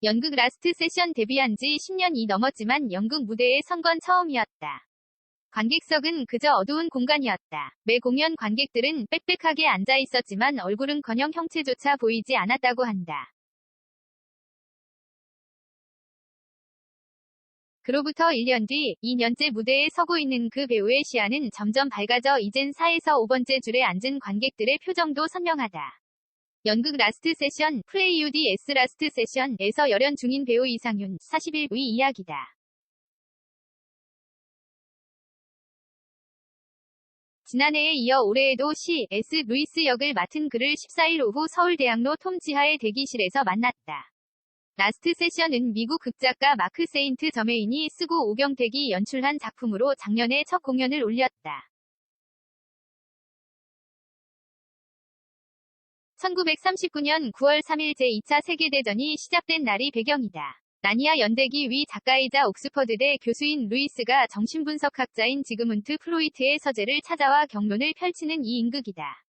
연극 라스트 세션 데뷔한 지 10년이 넘었지만 연극 무대에 선 건 처음이었다. 관객석은 그저 어두운 공간이었다. 매 공연 관객들은 빽빽하게 앉아 있었지만 얼굴은커녕 형체조차 보이지 않았다고 한다. 그로부터 1년 뒤, 2년째 무대에 서고 있는 그 배우의 시야는 점점 밝아져 이젠 4에서 5번째 줄에 앉은 관객들의 표정도 선명하다. 연극 라스트 세션, 플레이UDS 라스트 세션에서 열연 중인 배우 이상윤, 41의 이야기다. 지난해에 이어 올해에도 C.S. 루이스 역을 맡은 그를 14일 오후 서울대학로 톰 지하의 대기실에서 만났다. 라스트 세션은 미국 극작가 마크 세인트 저메인이 쓰고 오경택이 연출한 작품으로 작년에 첫 공연을 올렸다. 1939년 9월 3일 제2차 세계대전이 시작된 날이 배경이다. 나니아 연대기 위 작가이자 옥스퍼드대 교수인 루이스가 정신분석학자인 지그문트 프로이트의 서재를 찾아와 경론을 펼치는 이 인극이다.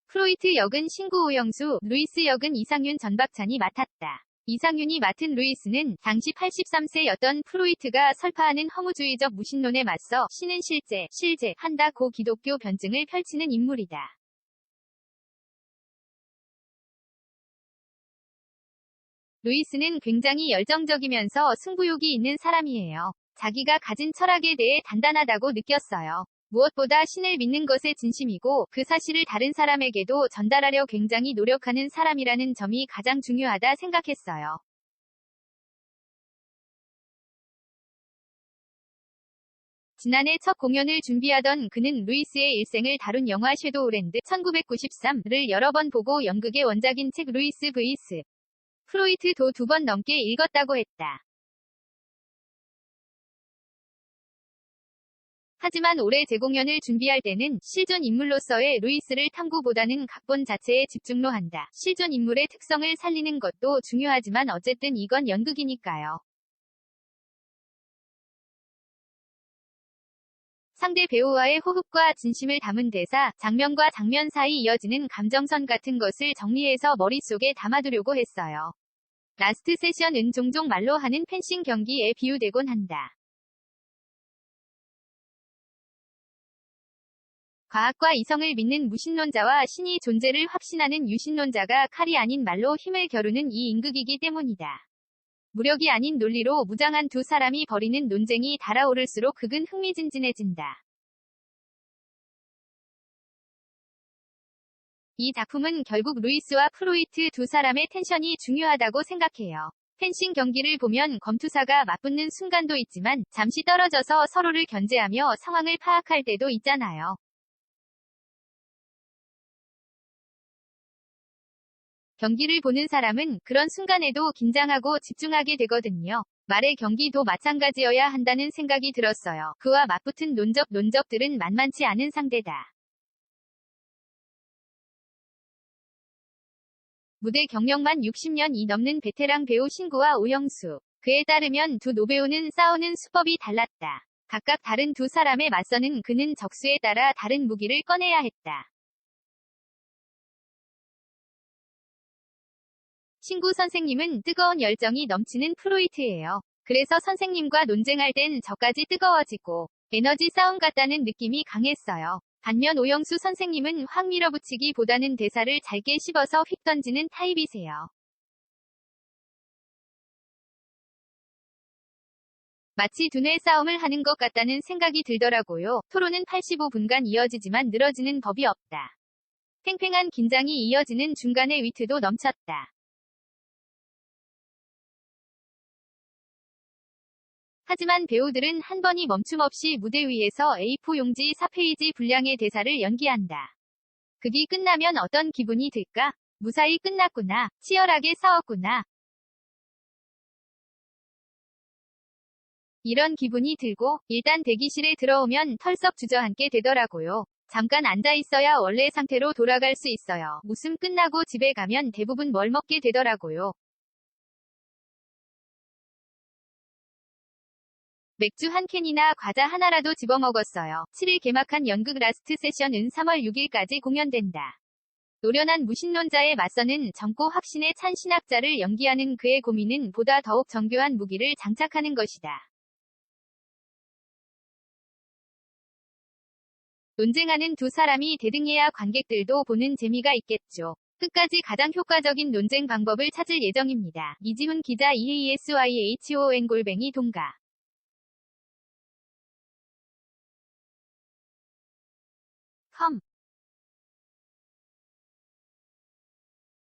프로이트 역은 신구 오영수, 루이스 역은 이상윤 전박찬이 맡았다. 이상윤이 맡은 루이스는 당시 83세였던 프로이트가 설파하는 허무주의적 무신론에 맞서 신은 실제한다고 기독교 변증을 펼치는 인물이다. 루이스는 굉장히 열정적이면서 승부욕이 있는 사람이에요. 자기가 가진 철학에 대해 단단하다고 느꼈어요. 무엇보다 신을 믿는 것에 진심이고 그 사실을 다른 사람에게도 전달하려 굉장히 노력하는 사람이라는 점이 가장 중요하다 생각했어요. 지난해 첫 공연을 준비하던 그는 루이스의 일생을 다룬 영화 섀도우랜드 1993를 여러 번 보고 연극의 원작인 책 루이스 vs. 프로이트도 2번 넘게 읽었다고 했다. 하지만 올해 재공연을 준비할 때는 실존 인물로서의 루이스를 탐구보다는 각본 자체에 집중로 한다. 실존 인물의 특성을 살리는 것도 중요하지만 어쨌든 이건 연극이니까요. 상대 배우와의 호흡과 진심을 담은 대사, 장면과 장면 사이 이어지는 감정선 같은 것을 정리해서 머릿속에 담아두려고 했어요. 라스트 세션은 종종 말로 하는 펜싱 경기에 비유되곤 한다. 과학과 이성을 믿는 무신론자와 신이 존재를 확신하는 유신론자가 칼이 아닌 말로 힘을 겨루는 이 인극이기 때문이다. 무력이 아닌 논리로 무장한 두 사람이 벌이는 논쟁이 달아오를수록 극은 흥미진진해진다. 이 작품은 결국 루이스와 프로이트 두 사람의 텐션이 중요하다고 생각해요. 펜싱 경기를 보면 검투사가 맞붙는 순간도 있지만 잠시 떨어져서 서로를 견제하며 상황을 파악할 때도 있잖아요. 경기를 보는 사람은 그런 순간에도 긴장하고 집중하게 되거든요. 말의 경기도 마찬가지여야 한다는 생각이 들었어요. 그와 맞붙은 논적들은 만만치 않은 상대다. 무대 경력만 60년이 넘는 베테랑 배우 신구와 오영수. 그에 따르면 두 노배우는 싸우는 수법이 달랐다. 각각 다른 두 사람에 맞서는 그는 적수에 따라 다른 무기를 꺼내야 했다. 신구 선생님은 뜨거운 열정이 넘치는 프로이트예요. 그래서 선생님과 논쟁할 땐 저까지 뜨거워지고 에너지 싸움 같다는 느낌이 강했어요. 반면 오영수 선생님은 확 밀어붙이기보다는 대사를 잘게 씹어서 휙 던지는 타입이세요. 마치 두뇌 싸움을 하는 것 같다는 생각이 들더라고요. 토론은 85분간 이어지지만 늘어지는 법이 없다. 팽팽한 긴장이 이어지는 중간에 위트도 넘쳤다. 하지만 배우들은 한 번이 멈춤없이 무대 위에서 A4 용지 4페이지 분량의 대사를 연기한다. 극이 끝나면 어떤 기분이 들까? 무사히 끝났구나. 치열하게 싸웠구나. 이런 기분이 들고 일단 대기실에 들어오면 털썩 주저앉게 되더라고요. 잠깐 앉아있어야 원래 상태로 돌아갈 수 있어요. 웃음 끝나고 집에 가면 대부분 뭘 먹게 되더라고요. 맥주 한 캔이나 과자 하나라도 집어먹었어요. 7일 개막한 연극 라스트 세션은 3월 6일까지 공연된다. 노련한 무신론자에 맞서는 젊고 확신에 찬 신학자를 연기하는 그의 고민은 보다 더욱 정교한 무기를 장착하는 것이다. 논쟁하는 두 사람이 대등해야 관객들도 보는 재미가 있겠죠. 끝까지 가장 효과적인 논쟁 방법을 찾을 예정입니다. 이지훈 기자 EASYHON@동가 com